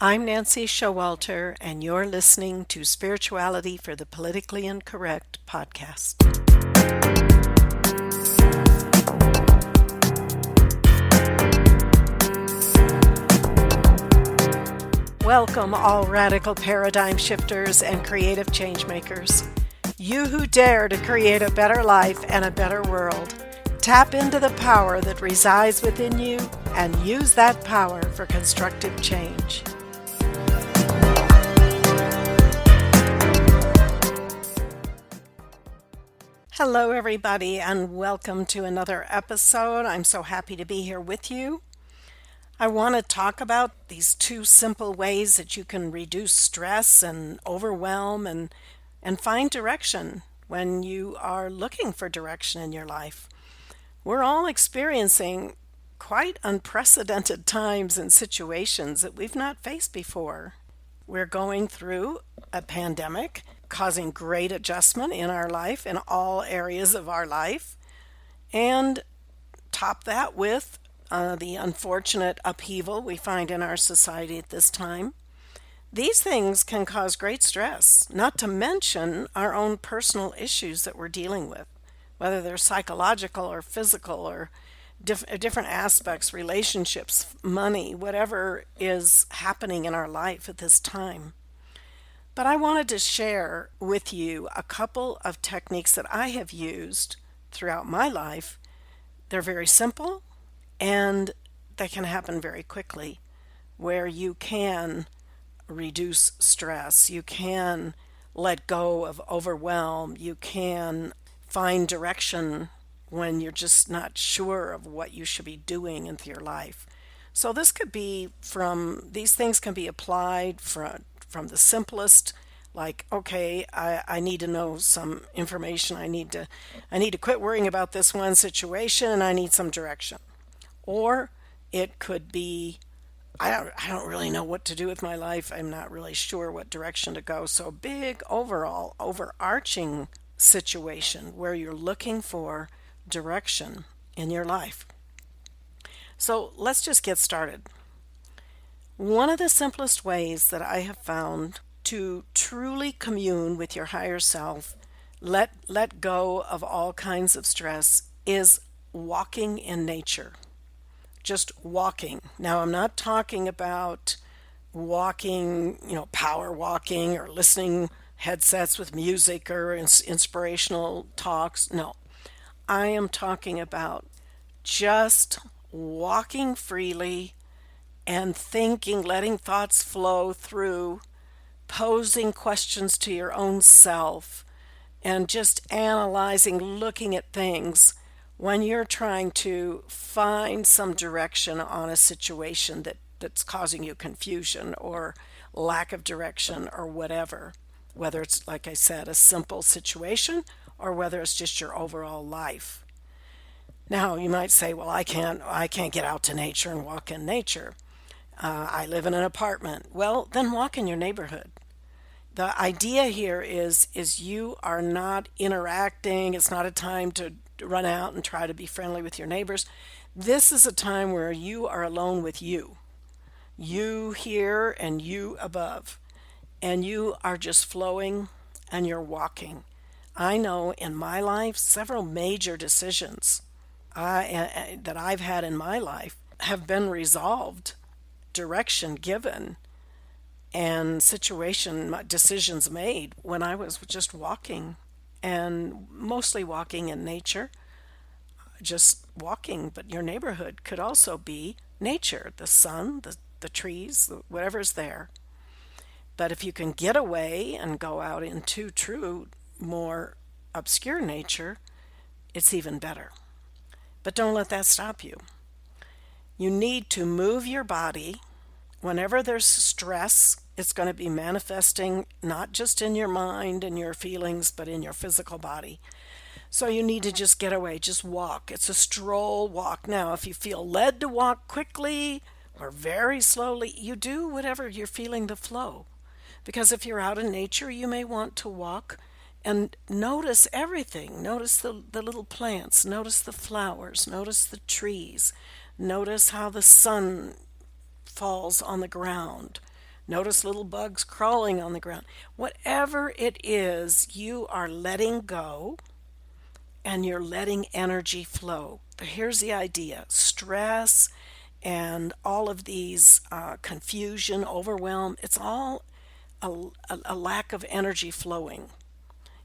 I'm Nancy Showalter, and you're listening to Spirituality for the Politically Incorrect podcast. Welcome, all radical paradigm shifters and creative change makers. You who dare to create a better life and a better world. Tap into the power that resides within you and use that power for constructive change. Hello, everybody, and welcome to another episode. I'm so happy to be here with you. I want to talk about these two simple ways that you can reduce stress and overwhelm and find direction when you are looking for direction in your life. We're all experiencing quite unprecedented times and situations that we've not faced before. We're going through a pandemic causing great adjustment in our life, in all areas of our life, and top that with the unfortunate upheaval we find in our society at this time. These things can cause great stress, not to mention our own personal issues that we're dealing with, whether they're psychological or physical or different aspects, relationships, money, whatever is happening in our life at this time. But I wanted to share with you a couple of techniques that I have used throughout my life. They're very simple and they can happen very quickly, where you can reduce stress, you can let go of overwhelm, you can find direction when you're just not sure of what you should be doing in your life. So these things can be applied from the simplest, like, okay, I need to know some information. I need to quit worrying about this one situation and I need some direction. Or it could be, I don't really know what to do with my life. I'm not really sure what direction to go. So big overall overarching situation where you're looking for direction in your life. So let's just get started. One of the simplest ways that I have found to truly commune with your higher self, let go of all kinds of stress, is walking in nature. Just walking. Now, I'm not talking about walking, power walking or listening headsets with music or inspirational talks. No, I am talking about just walking freely and thinking, letting thoughts flow through, posing questions to your own self, and just analyzing, looking at things when you're trying to find some direction on a situation that's causing you confusion or lack of direction or whatever. Whether it's, like I said, a simple situation or whether it's just your overall life. Now, you might say, well, I can't get out to nature and walk in nature. I live in an apartment. Well, then walk in your neighborhood. The idea here is you are not interacting. It's not a time to run out and try to be friendly with your neighbors. This is a time where you are alone with you. You here and you above. And you are just flowing and you're walking. I know in my life, several major decisions that I've had in my life have been resolved, direction given, and decisions made when I was just walking, and mostly walking in nature, just walking. But your neighborhood could also be nature, the sun, the trees, whatever's there. But if you can get away and go out into true, more obscure nature, it's even better. But don't let that stop you. You need to move your body. Whenever there's stress, it's going to be manifesting not just in your mind and your feelings, but in your physical body. So you need to just get away, just walk. It's a stroll walk. Now, if you feel led to walk quickly or very slowly, you do whatever you're feeling the flow. Because if you're out in nature, you may want to walk and notice everything. Notice the little plants, notice the flowers, notice the trees, notice how the sun falls on the ground. Notice little bugs crawling on the ground. Whatever it is, you are letting go and you're letting energy flow. Here's the idea: stress and all of these confusion, overwhelm, it's all a lack of energy flowing.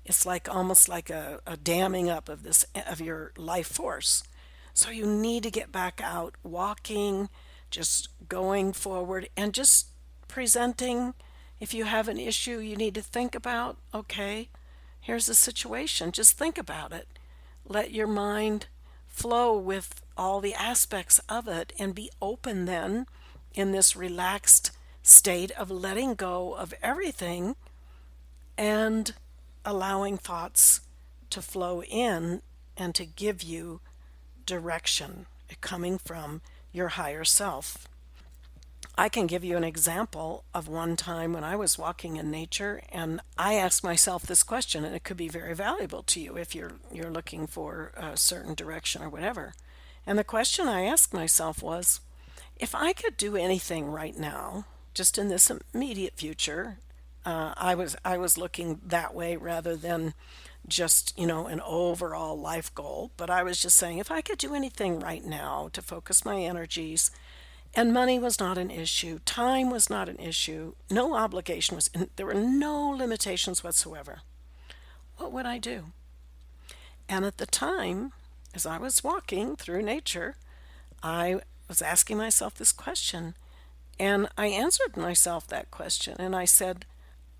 It's like almost like a damming up of this of your life force. So you need to get back out walking, just going forward and just presenting. If you have an issue you need to think about, okay, here's the situation. Just think about it. Let your mind flow with all the aspects of it and be open then in this relaxed state of letting go of everything and allowing thoughts to flow in and to give you direction coming from your higher self. I can give you an example of one time when I was walking in nature and I asked myself this question, and it could be very valuable to you if you're looking for a certain direction or whatever. And the question I asked myself was, if I could do anything right now, just in this immediate future, I was looking that way rather than just, an overall life goal. But I was just saying, if I could do anything right now to focus my energies, and money was not an issue, time was not an issue, no obligation was, there were no limitations whatsoever, what would I do? And at the time, as I was walking through nature, I was asking myself this question, and I answered myself that question, and I said,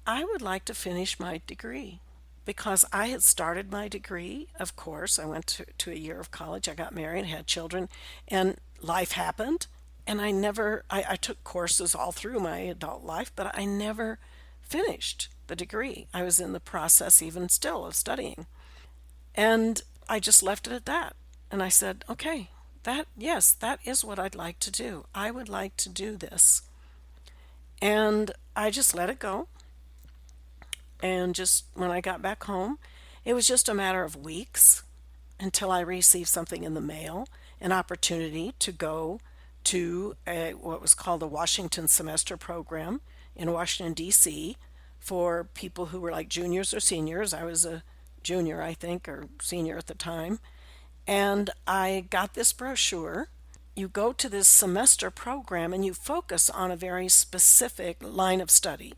I would like to finish my degree because I had started my degree. Of course, I went to a year of college, I got married, had children, and life happened. And I took courses all through my adult life, but I never finished the degree. I was in the process, even still, of studying. And I just left it at that. And I said, okay, yes, that is what I'd like to do. I would like to do this. And I just let it go. And just when I got back home, it was just a matter of weeks until I received something in the mail, an opportunity to go to what was called the Washington Semester Program in Washington, D.C. for people who were like juniors or seniors. I was a junior, I think, or senior at the time. And I got this brochure. You go to this semester program and you focus on a very specific line of study.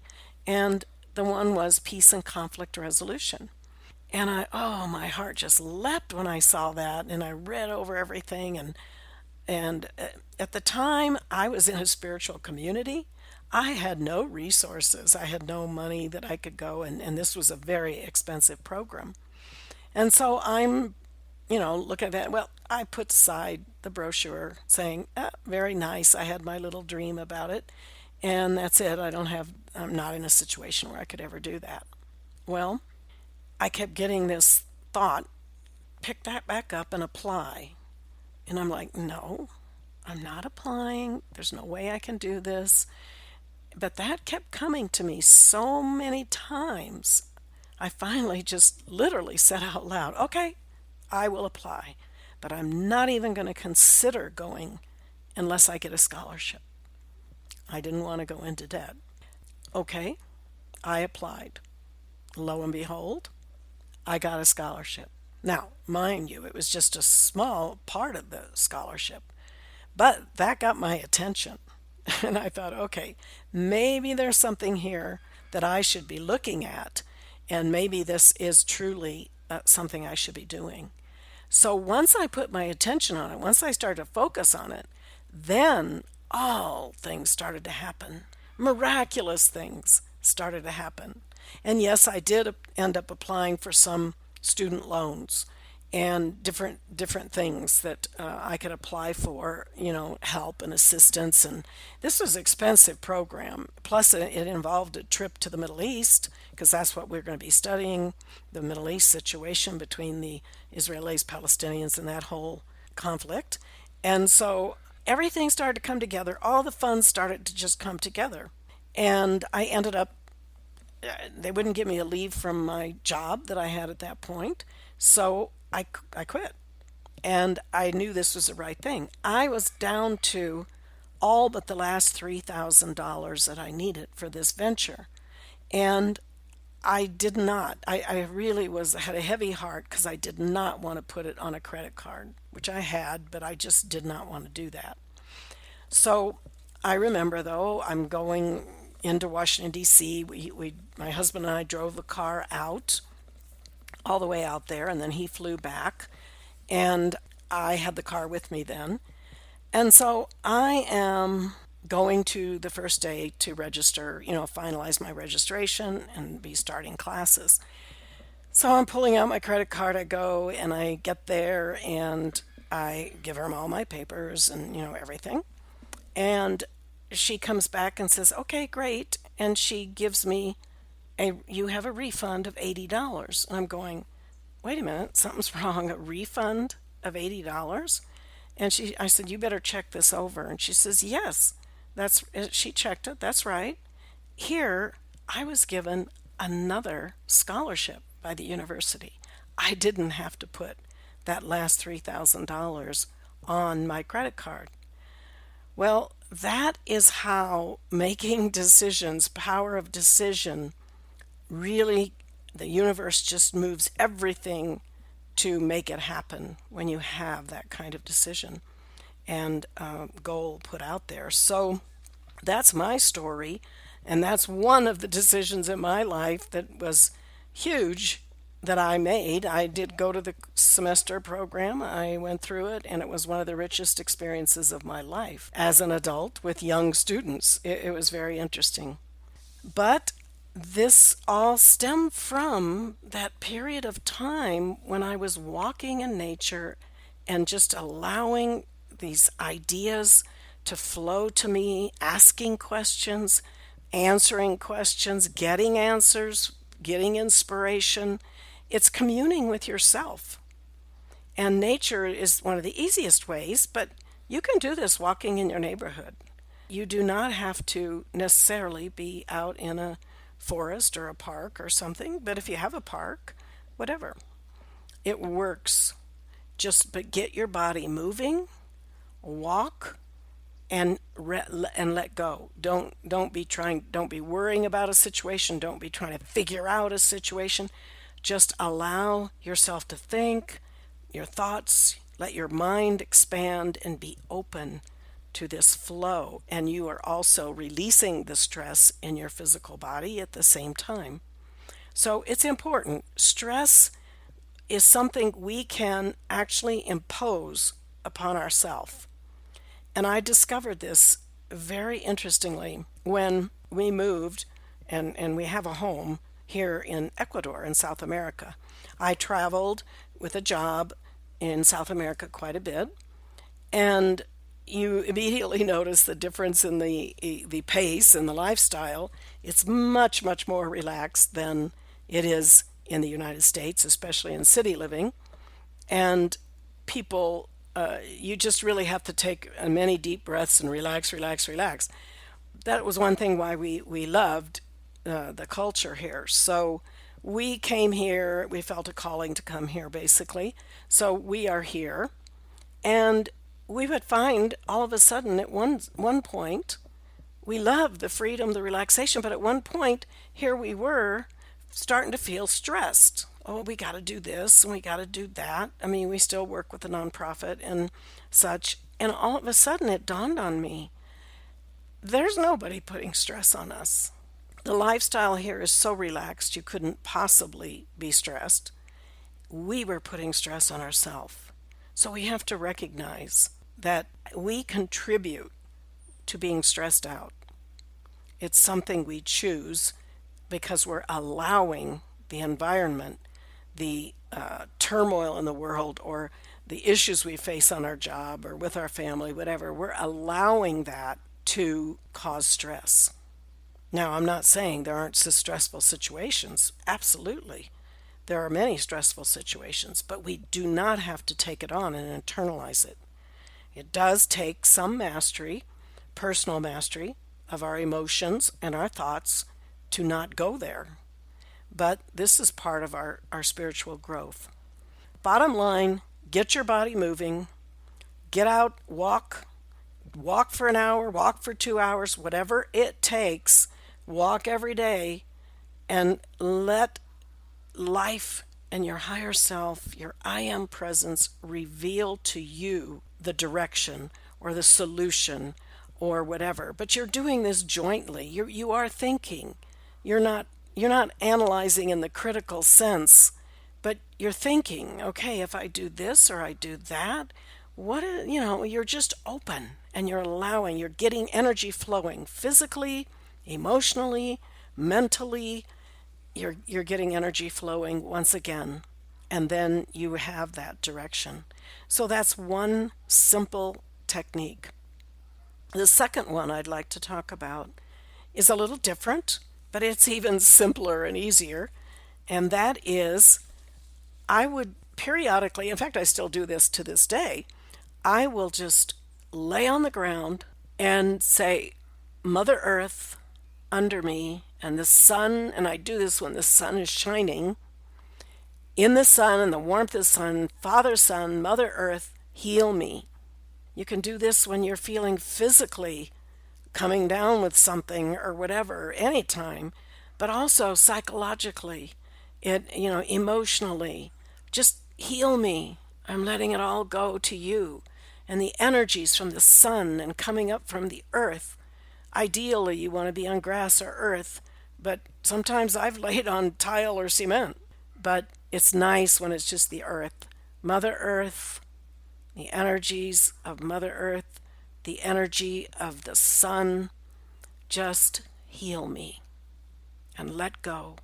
And the one was peace and conflict resolution. And my heart just leapt when I saw that. And I read over everything. And at the time, I was in a spiritual community. I had no resources. I had no money that I could go, and this was a very expensive program. And so I'm, look at that. Well, I put aside the brochure saying, very nice. I had my little dream about it. And that's it. I'm not in a situation where I could ever do that. Well, I kept getting this thought, pick that back up and apply. And I'm like, no, I'm not applying. There's no way I can do this. But that kept coming to me so many times. I finally just literally said out loud, okay, I will apply. But I'm not even going to consider going unless I get a scholarship. I didn't want to go into debt. Okay, I applied. Lo and behold, I got a scholarship. Now, mind you, it was just a small part of the scholarship, but that got my attention. And I thought, okay, maybe there's something here that I should be looking at, and maybe this is truly something I should be doing. So once I put my attention on it, once I started to focus on it, then all things started to happen. Miraculous things started to happen. And yes, I did end up applying for some student loans and different things that I could apply for, help and assistance. And this was an expensive program. Plus, it involved a trip to the Middle East because that's what we're going to be studying, the Middle East situation between the Israelis, Palestinians, and that whole conflict. And so everything started to come together. All the funds started to just come together. And I ended up they wouldn't give me a leave from my job that I had at that point. So I quit. And I knew this was the right thing. I was down to all but the last $3,000 that I needed for this venture. And I did not. I really had a heavy heart because I did not want to put it on a credit card, which I had, but I just did not want to do that. So I remember, though, I'm going into Washington, D.C. My husband and I drove the car out, all the way out there, and then he flew back, and I had the car with me then. And so I am going to the first day to register, finalize my registration and be starting classes. So I'm pulling out my credit card. I go and I get there and I give her all my papers and, everything. And she comes back and says, "Okay, great." And she gives me you have a refund of $80. And I'm going, "Wait a minute, something's wrong. A refund of $80?" And I said, "You better check this over." And she says, "Yes, she checked it. That's right." Here, I was given another scholarship by the university. I didn't have to put that last $3,000 on my credit card. Well, that is how making decisions, power of decision, really, the universe just moves everything to make it happen when you have that kind of decision and goal put out there. So that's my story, and that's one of the decisions in my life that was huge that I made. I did go to the semester program. I went through it, and it was one of the richest experiences of my life as an adult with young students. It was very interesting. But this all stemmed from that period of time when I was walking in nature and just allowing these ideas to flow to me, asking questions, answering questions, getting answers, getting inspiration. It's communing with yourself. And nature is one of the easiest ways, but you can do this walking in your neighborhood. You do not have to necessarily be out in a forest or a park or something, but if you have a park, whatever, it works. But get your body moving, walk, and let go. Don't be worrying about a situation. Don't be trying to figure out a situation. Just allow yourself to think, your thoughts, let your mind expand and be open to this flow. And you are also releasing the stress in your physical body at the same time. So it's important. Stress is something we can actually impose upon ourselves. And I discovered this very interestingly when we moved and we have a home here in Ecuador in South America. I traveled with a job in South America quite a bit, and you immediately notice the difference in the pace and the lifestyle. It's much, much more relaxed than it is in the United States, especially in city living. And people, you just really have to take many deep breaths and relax, relax, relax. That was one thing why we loved the culture here. So we came here, we felt a calling to come here basically. So we are here. And we would find all of a sudden at one point, we loved the freedom, the relaxation, but at one point, here we were starting to feel stressed. Oh, we got to do this and we got to do that. I mean, we still work with a nonprofit and such. And all of a sudden, it dawned on me, there's nobody putting stress on us. The lifestyle here is so relaxed, you couldn't possibly be stressed. We were putting stress on ourselves. So we have to recognize that we contribute to being stressed out. It's something we choose because we're allowing the environment, the turmoil in the world, or the issues we face on our job or with our family, whatever, we're allowing that to cause stress. Now, I'm not saying there aren't stressful situations. Absolutely. There are many stressful situations, but we do not have to take it on and internalize it. It does take some mastery, personal mastery of our emotions and our thoughts to not go there. But this is part of our spiritual growth. Bottom line, get your body moving, get out, walk, walk for an hour, walk for 2 hours, whatever it takes, walk every day and let life and your higher self, your I am presence, reveal to you the direction or the solution or whatever. But you're doing this jointly. You are thinking. You're not analyzing in the critical sense, but you're thinking, okay, if I do this or I do that, you're just open and you're getting energy flowing physically, emotionally, mentally. You're getting energy flowing once again, and then you have that direction. So that's one simple technique. The second one I'd like to talk about is a little different, but it's even simpler and easier, and that is I would periodically, in fact, I still do this to this day, I will just lay on the ground and say, Mother Earth under me and the sun, and I do this when the sun is shining, in the sun and the warmth of the sun, Father Sun, Mother Earth, heal me. You can do this when you're feeling physically coming down with something or whatever, anytime, but also psychologically, emotionally. Just heal me. I'm letting it all go to you. And the energies from the sun and coming up from the earth. Ideally, you want to be on grass or earth, but sometimes I've laid on tile or cement. But it's nice when it's just the earth. Mother Earth, the energies of Mother Earth, the energy of the sun, just heal me and let go.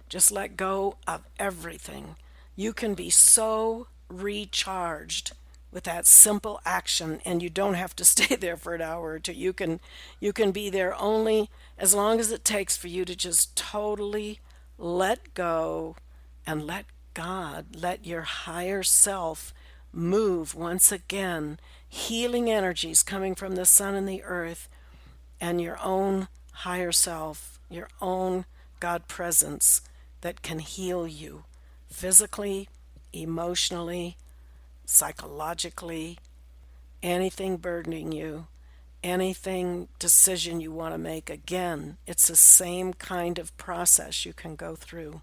Just let go of everything. You can be so recharged with that simple action, and you don't have to stay there for an hour or two. You can be there only as long as it takes for you to just totally let go and let God, let your higher self move once again, healing energies coming from the sun and the earth and your own higher self, your own God presence that can heal you physically, emotionally, psychologically, anything burdening you, anything decision you want to make. Again, it's the same kind of process you can go through.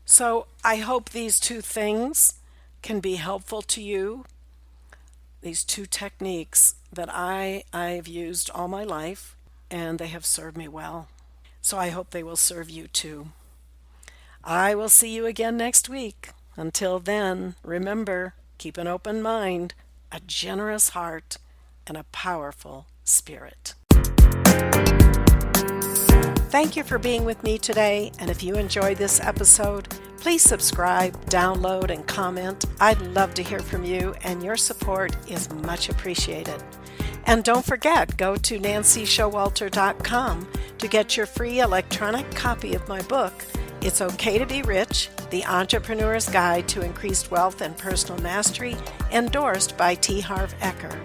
So I hope these two things can be helpful to you, these two techniques that I've used all my life, and they have served me well. So I hope they will serve you too. I will see you again next week. Until then, remember, keep an open mind, a generous heart, and a powerful spirit. Thank you for being with me today, and if you enjoyed this episode, please subscribe, download, and comment. I'd love to hear from you, and your support is much appreciated. And don't forget, go to nancyshowalter.com to get your free electronic copy of my book, It's Okay to Be Rich, The Entrepreneur's Guide to Increased Wealth and Personal Mastery, endorsed by T. Harv Eker,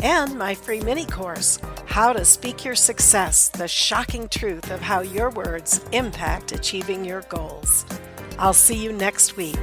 and my free mini course, How to Speak Your Success, the shocking truth of how your words impact achieving your goals. I'll see you next week.